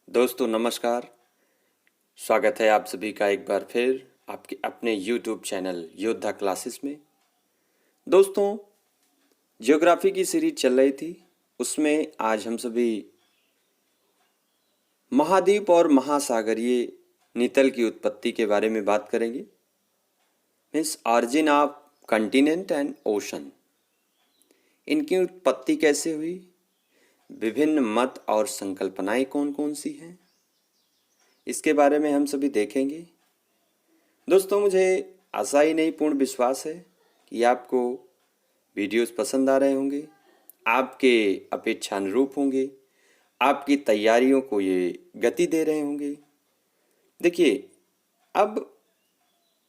दोस्तों नमस्कार। स्वागत है आप सभी का एक बार फिर आपके अपने YouTube चैनल योद्धा क्लासेस में। दोस्तों, ज्योग्राफी की सीरीज चल रही थी, उसमें आज हम सभी महाद्वीप और महासागरीय नितल की उत्पत्ति के बारे में बात करेंगे। Means origin of continent and ocean, इनकी उत्पत्ति कैसे हुई, विभिन्न मत और संकल्पनाएं कौन कौन सी हैं, इसके बारे में हम सभी देखेंगे। दोस्तों, मुझे आशा ही नहीं पूर्ण विश्वास है कि आपको वीडियोस पसंद आ रहे होंगे, आपके अपेक्षानुरूप होंगे, आपकी तैयारियों को ये गति दे रहे होंगे। देखिए, अब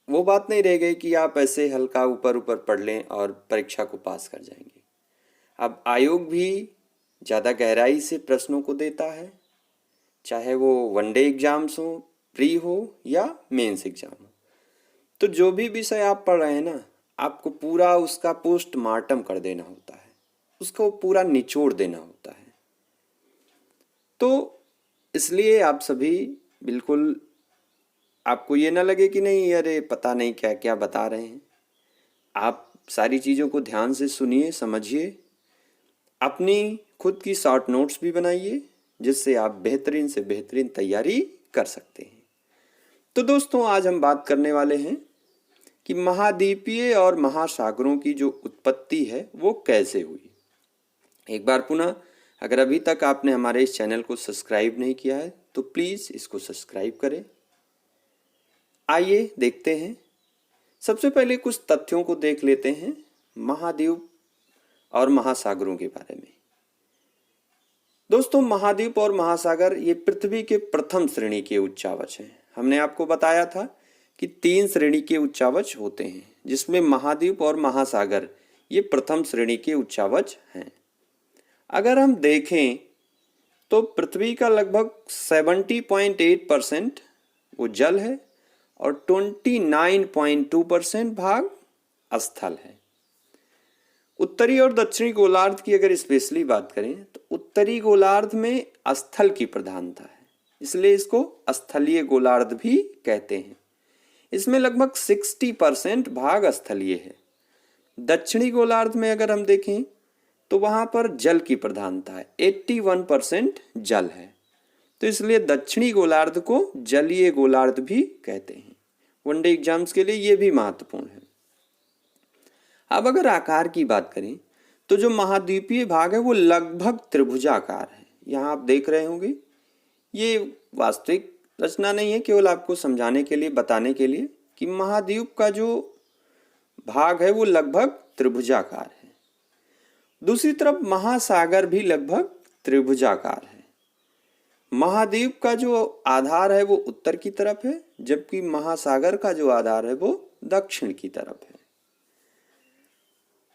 वो बात नहीं रह गई कि आप ऐसे हल्का ऊपर ऊपर पढ़ लें और परीक्षा को पास कर जाएंगे। अब आयोग भी ज़्यादा गहराई से प्रश्नों को देता है, चाहे वो वनडे एग्जाम्स हो, प्री हो या मेंस एग्जाम हो। तो जो भी विषय आप पढ़ रहे हैं ना, आपको पूरा उसका पोस्टमार्टम कर देना होता है, उसको पूरा निचोड़ देना होता है। तो इसलिए आप सभी बिल्कुल, आपको ये ना लगे कि नहीं अरे पता नहीं क्या क्या बता रहे हैं। आप सारी चीज़ों को ध्यान से सुनिए, समझिए, अपनी खुद की शॉर्ट नोट्स भी बनाइए, जिससे आप बेहतरीन से बेहतरीन तैयारी कर सकते हैं। तो दोस्तों, आज हम बात करने वाले हैं कि महाद्वीपीय और महासागरों की जो उत्पत्ति है वो कैसे हुई। एक बार पुनः, अगर अभी तक आपने हमारे इस चैनल को सब्सक्राइब नहीं किया है तो प्लीज़ इसको सब्सक्राइब करें। आइए देखते हैं। सबसे पहले कुछ तथ्यों को देख लेते हैं महाद्वीप और महासागरों के बारे में। दोस्तों, महाद्वीप और महासागर ये पृथ्वी के प्रथम श्रेणी के उच्चावच हैं। हमने आपको बताया था कि 3 श्रेणी के उच्चावच होते हैं, जिसमें महाद्वीप और महासागर ये प्रथम श्रेणी के उच्चावच हैं। अगर हम देखें तो पृथ्वी का लगभग 70.8% वो जल है और 29.2% भाग स्थल है। उत्तरी और दक्षिणी गोलार्ध की अगर स्पेशली बात करें तो उत्तरी गोलार्ध में स्थल की प्रधानता है, इसलिए इसको स्थलीय गोलार्ध भी कहते हैं। इसमें लगभग 60% भाग स्थलीय है। दक्षिणी गोलार्ध में अगर हम देखें तो वहां पर जल की प्रधानता है, 81% जल है, तो इसलिए दक्षिणी गोलार्ध को जलीय गोलार्ध भी कहते हैं। वनडे एग्जाम्स के लिए ये भी महत्वपूर्ण है। अब अगर आकार की बात करें तो जो महाद्वीपीय भाग है वो लगभग त्रिभुजाकार है। यहाँ आप देख रहे होंगे, ये वास्तविक रचना नहीं है, केवल आपको समझाने के लिए, बताने के लिए कि महाद्वीप का जो भाग है वो लगभग त्रिभुजाकार है। दूसरी तरफ महासागर भी लगभग त्रिभुजाकार है। महाद्वीप का जो आधार है वो उत्तर की तरफ है, जबकि महासागर का जो आधार है वो दक्षिण की तरफ है।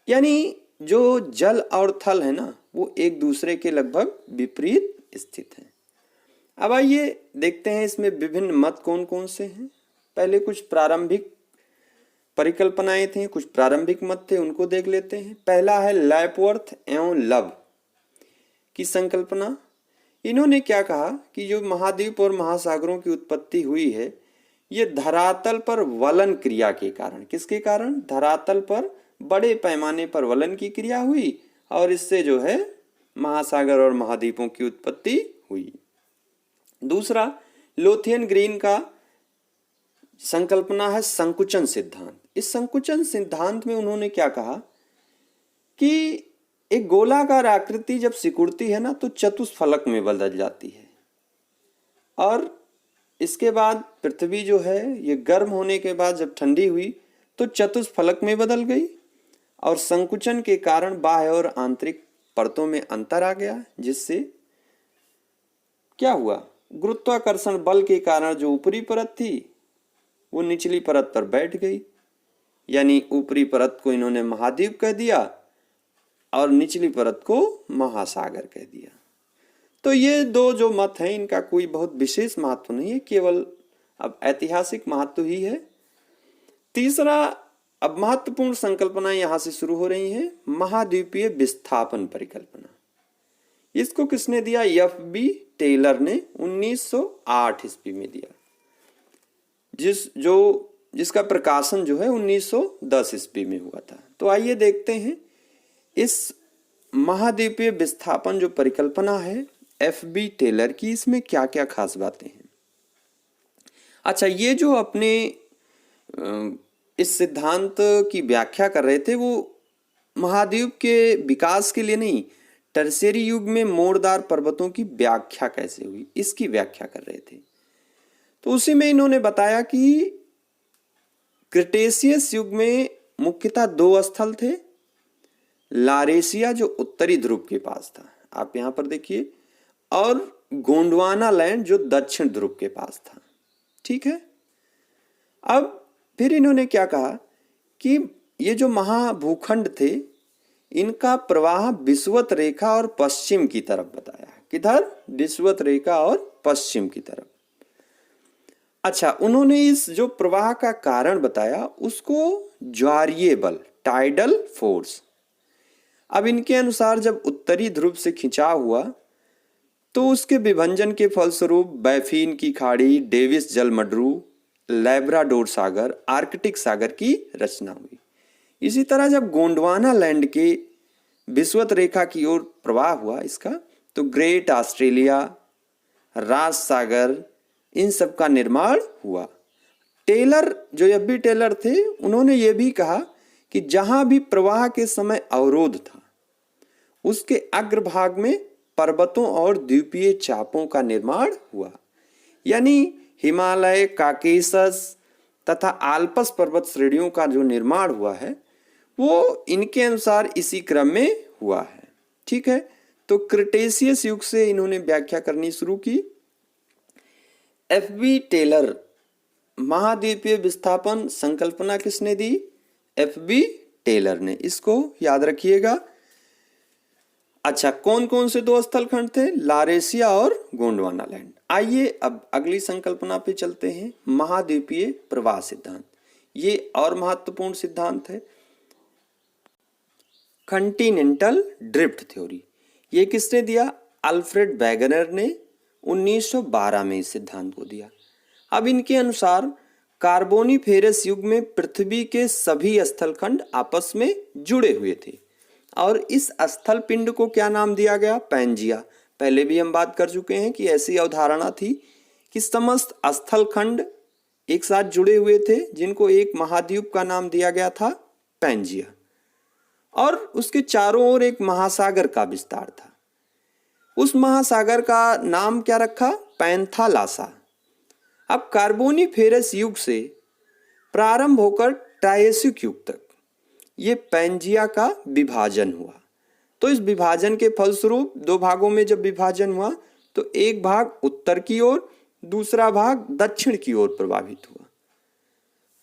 यानी जो जल और थल है ना, वो एक दूसरे के लगभग विपरीत स्थित हैं। अब आइए देखते हैं इसमें विभिन्न मत कौन कौन से हैं। पहले कुछ प्रारंभिक परिकल्पनाएं थी, कुछ प्रारंभिक मत थे, उनको देख लेते हैं। पहला है लैपवर्थ एवं लव की संकल्पना। इन्होंने क्या कहा कि जो महाद्वीप और महासागरों की उत्पत्ति हुई है ये धरातल पर वलन क्रिया के कारण, किसके कारण? धरातल पर बड़े पैमाने पर वलन की क्रिया हुई और इससे जो है महासागर और महाद्वीपों की उत्पत्ति हुई। दूसरा, लोथियन ग्रीन का संकल्पना है संकुचन सिद्धांत। इस संकुचन सिद्धांत में उन्होंने क्या कहा कि एक गोलाकार आकृति जब सिकुड़ती है ना तो चतुष्फलक में बदल जाती है, और इसके बाद पृथ्वी जो है ये गर्म होने के बाद जब ठंडी हुई तो चतुष्फलक में बदल गई, और संकुचन के कारण बाह्य और आंतरिक परतों में अंतर आ गया, जिससे क्या हुआ, गुरुत्वाकर्षण बल के कारण जो ऊपरी परत थी वो निचली परत पर बैठ गई। यानी ऊपरी परत को इन्होंने महाद्वीप कह दिया और निचली परत को महासागर कह दिया। तो ये दो जो मत हैं इनका कोई बहुत विशेष महत्व नहीं है, केवल अब ऐतिहासिक महत्व ही है। तीसरा, अब महत्वपूर्ण संकल्पना यहां से शुरू हो रही है, महाद्वीपीय विस्थापन परिकल्पना। इसको किसने दिया? एफ.बी. टेलर ने 1908 ईस्वी में दिया, जिसका प्रकाशन जो है 1910 ईस्वी में हुआ था। तो आइए देखते हैं इस महाद्वीपीय विस्थापन जो परिकल्पना है एफ.बी. टेलर की, इसमें क्या क्या खास बातें हैं। अच्छा, ये जो अपने इस सिद्धांत की व्याख्या कर रहे थे वो महाद्वीप के विकास के लिए नहीं, टर्शियरी युग में मोड़दार पर्वतों की व्याख्या कैसे हुई इसकी व्याख्या कर रहे थे। तो उसी में इन्होंने बताया कि क्रिटेशियस युग में मुख्यतः दो स्थल थे, लारेशिया जो उत्तरी ध्रुव के पास था, आप यहां पर देखिए, और गोंडवाना लैंड जो दक्षिण ध्रुव के पास था। ठीक है, अब फिर इन्होंने क्या कहा कि ये जो महाभूखंड थे इनका प्रवाह विषुवत रेखा और पश्चिम की तरफ बताया। किधर? विषुवत रेखा और पश्चिम की तरफ। अच्छा, उन्होंने इस जो प्रवाह का कारण बताया उसको ज्वारीय बल, टाइडल फोर्स। अब इनके अनुसार जब उत्तरी ध्रुव से खिंचाव हुआ तो उसके विभंजन के फलस्वरूप बैफिन की खाड़ी, डेविस जलमड्रू, लैब्राडोर सागर, आर्कटिक सागर की रचना हुई। इसी तरह जब गोंडवाना लैंड के विषुवत रेखा की ओर प्रवाह हुआ इसका, तो ग्रेट ऑस्ट्रेलिया, रास सागर, इन सब का निर्माण हुआ। टेलर जो एफ.बी. टेलर थे उन्होंने ये भी कहा कि जहां भी प्रवाह के समय अवरोध था उसके अग्रभाग में पर्वतों और द्वीपीय चापों का निर्माण हुआ। यानी हिमालय, काकेशस तथा आल्पस पर्वत श्रेणियों का जो निर्माण हुआ है वो इनके अनुसार इसी क्रम में हुआ है। ठीक है, तो क्रिटेशियस युग से इन्होंने व्याख्या करनी शुरू की। एफ.बी. टेलर महाद्वीपीय विस्थापन संकल्पना किसने दी? एफ.बी. टेलर ने। इसको याद रखिएगा। अच्छा, कौन कौन से दो स्थल खंड थे? लारेशिया और गोंडवाना लैंड। आइए अब अगली संकल्पना पे चलते हैं, महाद्वीपीय प्रवाह सिद्धांत। ये और महत्वपूर्ण सिद्धांत है। कॉन्टिनेंटल ड्रिफ्ट थ्योरी, ये किसने दिया? अल्फ्रेड वेगनर ने 1912 में इस सिद्धांत को दिया। अब इनके अनुसार कार्बोनिफेरस युग में पृथ्वी के सभी स्थलखंड आपस में जुड़े हुए थे और इस स्थल पिंड को क्या नाम दिया गया? पैंजिया। पहले भी हम बात कर चुके हैं कि ऐसी अवधारणा थी कि समस्त स्थलखंड एक साथ जुड़े हुए थे जिनको एक महाद्वीप का नाम दिया गया था पैंजिया, और उसके चारों ओर एक महासागर का विस्तार था। उस महासागर का नाम क्या रखा? पैंथालासा। अब कार्बोनिफेरस युग से प्रारंभ होकर ट्रायसिक युग तक ये पैंजिया का विभाजन हुआ। तो इस विभाजन के फलस्वरूप दो भागों में जब विभाजन हुआ तो एक भाग उत्तर की ओर, दूसरा भाग दक्षिण की ओर प्रवाहित हुआ।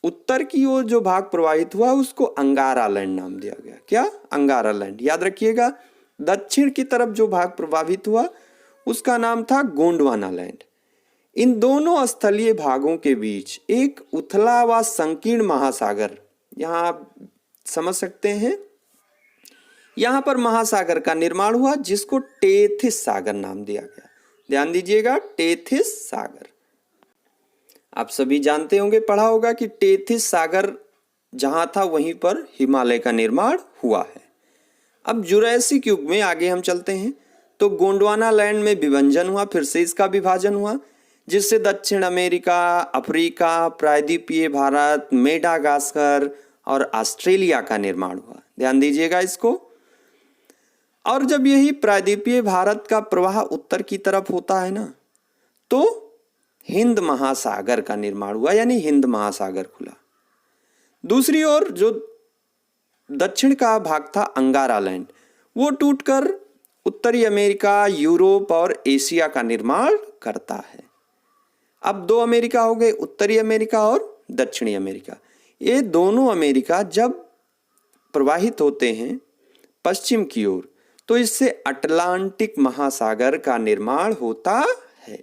उत्तर की ओर जो भाग प्रवाहित हुआ उसको अंगारा लैंड नाम दिया गया। क्या? अंगारा लैंड, याद रखिएगा। दक्षिण की तरफ जो भाग प्रभावित हुआ उसका नाम था गोंडवाना लैंड। इन दोनों स्थलीय भागों के बीच एक उथला व संकीर्ण महासागर, यहाँ आप समझ सकते हैं, यहां पर महासागर का निर्माण हुआ जिसको टेथिस सागर नाम दिया गया। ध्यान दीजिएगा, टेथिस सागर। आप सभी जानते होंगे, पढ़ा होगा कि टेथिस सागर जहां था वहीं पर हिमालय का निर्माण हुआ है। अब जुरैसिक युग में आगे हम चलते हैं तो गोंडवाना लैंड में विभंजन हुआ, फिर से इसका विभाजन हुआ जिससे दक्षिण अमेरिका, अफ्रीका, प्रायद्वीपीय भारत, मेडागास्कर और ऑस्ट्रेलिया का निर्माण हुआ। ध्यान दीजिएगा इसको। और जब यही प्रायद्वीपीय भारत का प्रवाह उत्तर की तरफ होता है ना, तो हिंद महासागर का निर्माण हुआ, यानी हिंद महासागर खुला। दूसरी ओर जो दक्षिण का भाग था अंगारा लैंड, वो टूटकर उत्तरी अमेरिका, यूरोप और एशिया का निर्माण करता है। अब दो अमेरिका हो गए, उत्तरी अमेरिका और दक्षिणी अमेरिका। ये दोनों अमेरिका जब प्रवाहित होते हैं पश्चिम की ओर तो इससे अटलांटिक महासागर का निर्माण होता है।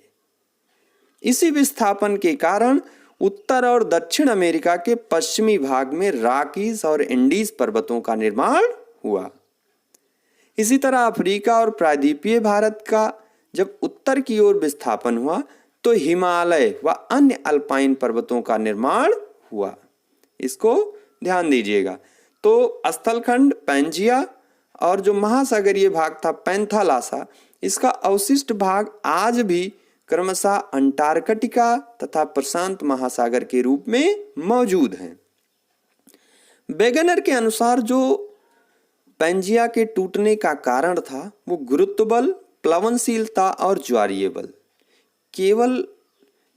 इसी विस्थापन के कारण उत्तर और दक्षिण अमेरिका के पश्चिमी भाग में रॉकीज और एंडीज पर्वतों का निर्माण हुआ। इसी तरह अफ्रीका और प्रायद्वीपीय भारत का जब उत्तर की ओर विस्थापन हुआ तो हिमालय व अन्य अल्पाइन पर्वतों का निर्माण हुआ। इसको ध्यान दीजिएगा। तो स्थलखंड पैंजिया और जो महासागरीय भाग था पैंथालासा, इसका अवशिष्ट भाग आज भी क्रमशः अंटार्कटिका तथा प्रशांत महासागर के रूप में मौजूद हैं। वेगनर के अनुसार जो पैंजिया के टूटने का कारण था वो गुरुत्व बल, प्लवनशीलता और ज्वारीय बल। केवल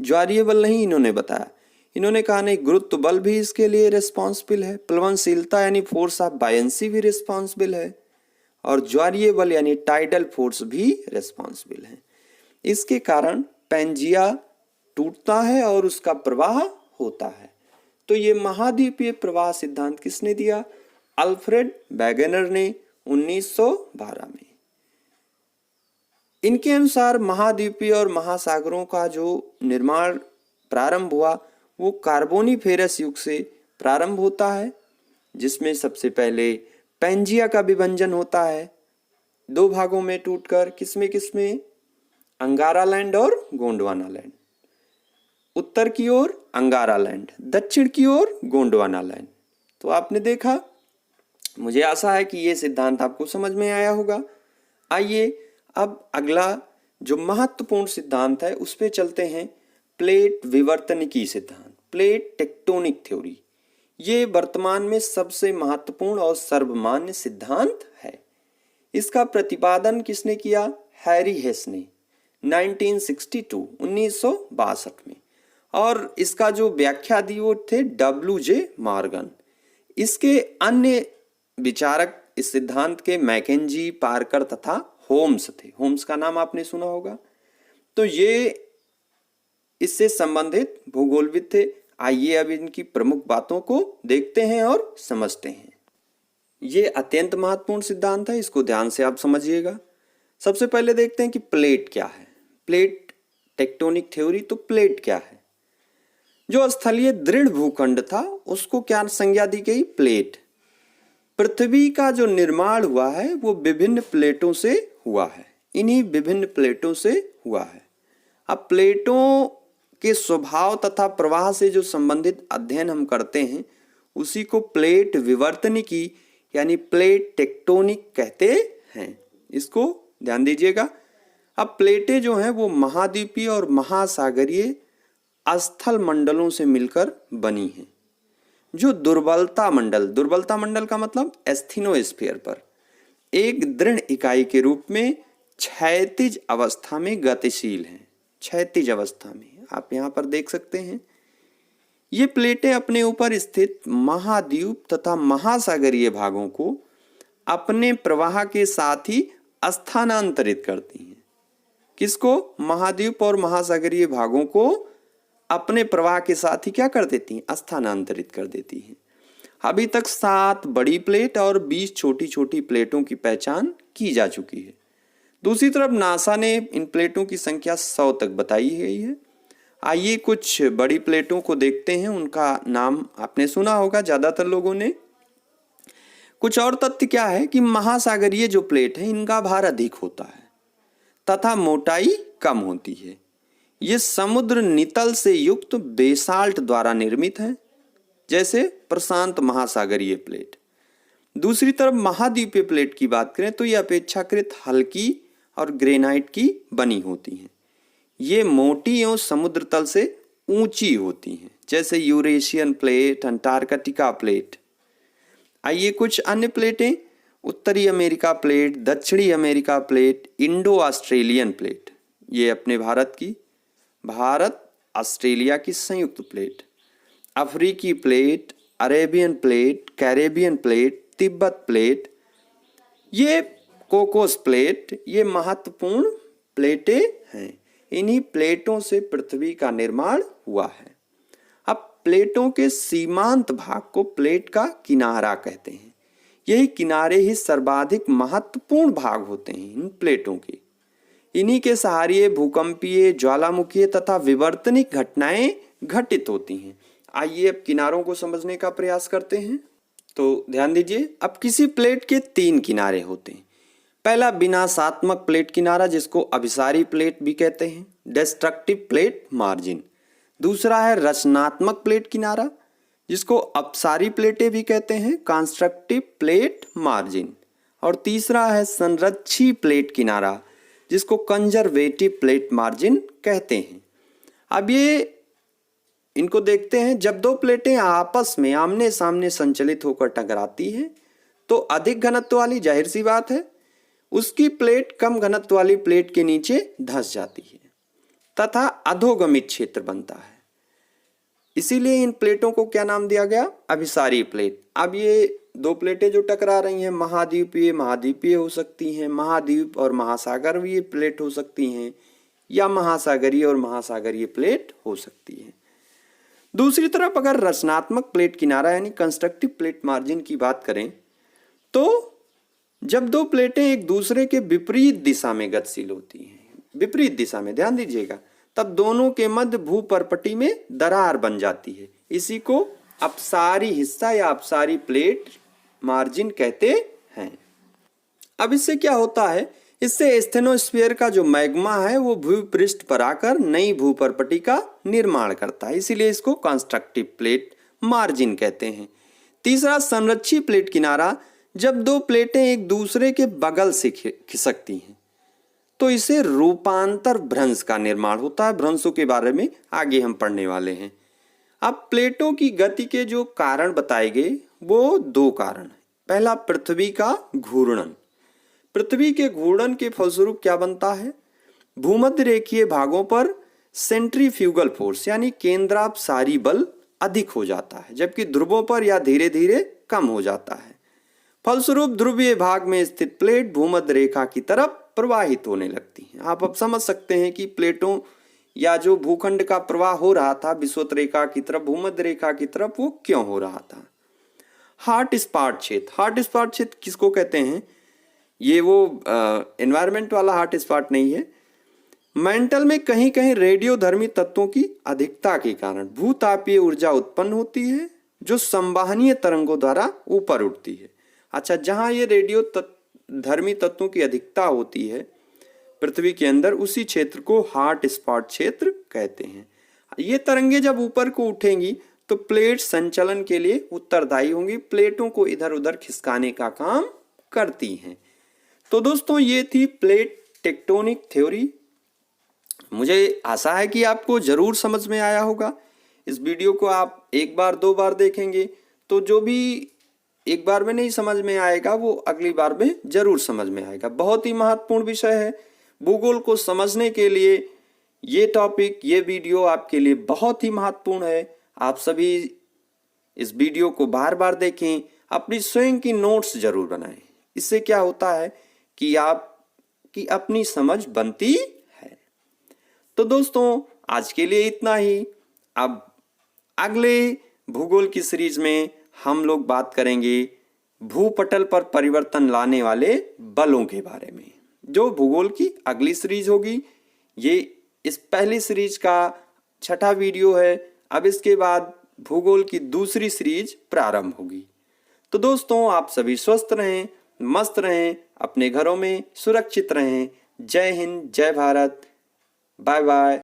ज्वारीय बल नहीं इन्होंने बताया, इन्होंने कहा नहीं, गुरुत्व बल भी इसके लिए रिस्पॉन्सिबल है, प्लवनशीलता यानी फोर्स ऑफ बायंसी भी रिस्पॉन्सिबल है, और ज्वारीय बल यानी टाइडल फोर्स भी रिस्पॉन्सिबल है। इसके कारण पैंजिया टूटता है और उसका प्रवाह होता है। तो ये महाद्वीपीय प्रवाह सिद्धांत किसने दिया? अल्फ्रेड वेगनर ने 1912 में। इनके अनुसार महाद्वीपीय और महासागरों का जो निर्माण प्रारंभ हुआ वो कार्बोनिफेरस युग से प्रारंभ होता है, जिसमें सबसे पहले पैंजिया का विभंजन होता है दो भागों में टूटकर। किसमें? अंगारा लैंड और गोंडवाना लैंड। उत्तर की ओर अंगारा लैंड, दक्षिण की ओर गोंडवाना लैंड। तो आपने देखा, मुझे आशा है कि ये सिद्धांत आपको समझ में आया होगा। आइए अब अगला जो महत्वपूर्ण सिद्धांत है उस पे चलते हैं, प्लेट विवर्तनिकी सिद्धांत, प्लेट टेक्टोनिक थ्योरी। ये वर्तमान में सबसे महत्वपूर्ण और सर्वमान्य सिद्धांत है। इसका प्रतिपादन किसने किया? हैरी हेस ने 1962 में, और इसका जो व्याख्या दी वो थे WJ मॉर्गन। इसके अन्य विचारक इस सिद्धांत के मैकेंजी, पार्कर तथा होम्स थे। होम्स का नाम आपने सुना होगा। तो ये इससे संबंधित भूगोलविद थे। आइए अब इनकी प्रमुख बातों को देखते हैं और समझते हैं। ये अत्यंत महत्वपूर्ण सिद्धांत है, इसको ध्यान से आप समझिएगा। सबसे पहले देखते हैं कि प्लेट क्या है। प्लेट टेक्टोनिक थ्योरी, तो प्लेट क्या है? जो स्थलीय दृढ़ भूखंड था उसको क्या संज्ञा दी गई? प्लेट। पृथ्वी का जो निर्माण हुआ है वो विभिन्न प्लेटों से हुआ है, इन्हीं विभिन्न प्लेटों से हुआ है। अब प्लेटों के स्वभाव तथा प्रवाह से जो संबंधित अध्ययन हम करते हैं उसी को प्लेट विवर्तनिकी यानी प्लेट टेक्टोनिक कहते हैं। इसको ध्यान दीजिएगा। अब प्लेटें जो हैं वो महाद्वीपीय और महासागरीय स्थल मंडलों से मिलकर बनी हैं। जो दुर्बलता मंडल का मतलब एस्थेनोस्फीयर पर एक दृढ़ इकाई के रूप में क्षैतिज अवस्था में गतिशील हैं। क्षैतिज अवस्था में आप यहाँ पर देख सकते हैं। ये प्लेटें अपने ऊपर स्थित महाद्वीप तथा महासागरीय भागों को अपने प्रवाह के साथ ही स्थानांतरित करती हैं। किसको? महाद्वीप और महासागरीय भागों को अपने प्रवाह के साथ ही क्या कर देती हैं? स्थानांतरित कर देती हैं। अभी तक 7 बड़ी प्लेट और 20 छोटी छोटी प्लेटों की पहचान की जा चुकी है। दूसरी तरफ नासा ने इन प्लेटों की संख्या 100 तक बताई गई है। आइए कुछ बड़ी प्लेटों को देखते हैं, उनका नाम आपने सुना होगा ज्यादातर लोगों ने। कुछ और तथ्य क्या है कि महासागरीय जो प्लेट है इनका भार अधिक होता है तथा मोटाई कम होती है। ये समुद्र नितल से युक्त बेसाल्ट द्वारा निर्मित है, जैसे प्रशांत महासागरीय प्लेट। दूसरी तरफ महाद्वीपीय प्लेट की बात करें तो ये अपेक्षाकृत हल्की और ग्रेनाइट की बनी होती हैं। ये मोटी एवं समुद्र तल से ऊंची होती हैं, जैसे यूरेशियन प्लेट, अंटार्कटिका प्लेट। आइए कुछ अन्य प्लेटें, उत्तरी अमेरिका प्लेट, दक्षिणी America plate, Indo Australian plate, ये अपने भारत ऑस्ट्रेलिया की संयुक्त प्लेट, अफ्रीकी plate, Arabian plate, Caribbean plate, Tibet plate, ये कोकोस प्लेट, ये महत्वपूर्ण प्लेटें हैं। इन्हीं प्लेटों से पृथ्वी का निर्माण हुआ है। अब प्लेटों के सीमांत भाग को प्लेट का किनारा कहते हैं। यही किनारे ही सर्वाधिक महत्वपूर्ण भाग होते हैं इन प्लेटों के। इन्हीं के सहारे भूकंपीय, ज्वालामुखीय तथा विवर्तनिक घटनाएं घटित होती हैं। आइए अब किनारों को समझने का प्रयास करते हैं। तो ध्यान दीजिए, अब किसी प्लेट के 3 किनारे होते हैं। पहला विनाशात्मक प्लेट किनारा जिसको अभिसारी प्लेट भी कहते हैं, डिस्ट्रक्टिव प्लेट मार्जिन। दूसरा है रचनात्मक प्लेट किनारा जिसको अपसारी प्लेटें भी कहते हैं, कंस्ट्रक्टिव प्लेट मार्जिन। और तीसरा है संरक्षी प्लेट किनारा जिसको कंजर्वेटिव प्लेट मार्जिन कहते हैं। अब ये इनको देखते हैं, जब दो प्लेटें आपस में आमने सामने संचलित होकर टकराती हैं तो अधिक घनत्व वाली, जाहिर सी बात है, उसकी प्लेट कम घनत्व वाली प्लेट के नीचे धंस जाती है तथा अधोगमित क्षेत्र बनता है। इसीलिए इन प्लेटों को क्या नाम दिया गया? अभिसारी प्लेट। अब ये दो प्लेटें जो टकरा रही हैं, महाद्वीपीय महाद्वीपीय हो सकती हैं, महाद्वीप और महासागरीय प्लेट हो सकती हैं, या महासागरीय और महासागरीय प्लेट हो सकती है। दूसरी तरफ अगर रचनात्मक प्लेट किनारा यानी कंस्ट्रक्टिव प्लेट मार्जिन की बात करें तो जब दो प्लेटें एक दूसरे के विपरीत दिशा में गतिशील होती हैं, विपरीत दिशा में, ध्यान दीजिएगा, तब दोनों के मध्य भूपर्पटी में दरार बन जाती है। इसी को अपसारी हिस्सा या अपसारी प्लेट मार्जिन कहते हैं। अब इससे क्या होता है? इससे स्टेनोस्फीयर का जो मैग्मा है वो भूपृष्ठ पर आकर नई भूपर्पटी का निर्माण करता है, इसीलिए इसको कंस्ट्रक्टिव प्लेट मार्जिन कहते हैं। तीसरा संरक्षी प्लेट किनारा, जब दो प्लेटें एक दूसरे के बगल से खिसकती हैं तो इसे रूपांतर भ्रंश का निर्माण होता है। भ्रंशों के बारे में आगे हम पढ़ने वाले हैं। अब प्लेटों की गति के जो कारण बताए गए वो दो कारण हैं। पहला, पृथ्वी का घूर्णन। पृथ्वी के घूर्णन के फलस्वरूप क्या बनता है? भूमध्य रेखीय भागों पर सेंट्रीफ्यूगल फोर्स यानी केंद्रापसारी बल अधिक हो जाता है, जबकि ध्रुवों पर यह धीरे धीरे कम हो जाता है। फलस्वरूप ध्रुवीय भाग में स्थित प्लेट भूमध्य रेखा की तरफ प्रवाहित होने लगती हैं। आप अब समझ सकते हैं कि प्लेटों या जो भूखंड का प्रवाह हो रहा था विषुवत रेखा की तरफ, भूमध्य रेखा की तरफ, वो क्यों हो रहा था। हॉट स्पॉट क्षेत्र। हॉट स्पॉट क्षेत्र किसको कहते हैं? ये वो एनवायरमेंट वाला हॉट स्पॉट नहीं है। मेंटल में कहीं कहीं रेडियोधर्मी तत्वों की अधिकता के कारण भूतापीय ऊर्जा उत्पन्न होती है जो संवहनीय तरंगों द्वारा ऊपर उठती है। अच्छा, जहां ये रेडियोधर्मी तत्वों की अधिकता होती है पृथ्वी के अंदर, उसी क्षेत्र को हॉट स्पॉट क्षेत्र कहते हैं। ये तरंगे जब ऊपर को उठेंगी तो प्लेट संचलन के लिए उत्तरदायी होंगी, प्लेटों को इधर उधर खिसकाने का काम करती हैं। तो दोस्तों, ये थी प्लेट टेक्टोनिक थ्योरी। मुझे आशा है कि आपको जरूर समझ में आया होगा। इस वीडियो को आप एक बार दो बार देखेंगे तो जो भी एक बार में नहीं समझ में आएगा वो अगली बार में जरूर समझ में आएगा। बहुत ही महत्वपूर्ण विषय है। भूगोल को समझने के लिए ये टॉपिक, ये वीडियो आपके लिए बहुत ही महत्वपूर्ण है। आप सभी इस वीडियो को बार बार देखें, अपनी स्वयं की नोट्स जरूर बनाएं। इससे क्या होता है कि आपकी अपनी समझ बनती है। तो दोस्तों, आज के लिए इतना ही। अब अगले भूगोल की सीरीज में हम लोग बात करेंगे भूपटल पर परिवर्तन लाने वाले बलों के बारे में, जो भूगोल की अगली सीरीज होगी। ये इस पहली सीरीज का छठा वीडियो है। अब इसके बाद भूगोल की दूसरी सीरीज प्रारंभ होगी। तो दोस्तों, आप सभी स्वस्थ रहें, मस्त रहें, अपने घरों में सुरक्षित रहें। जय हिंद, जय भारत, बाय बाय।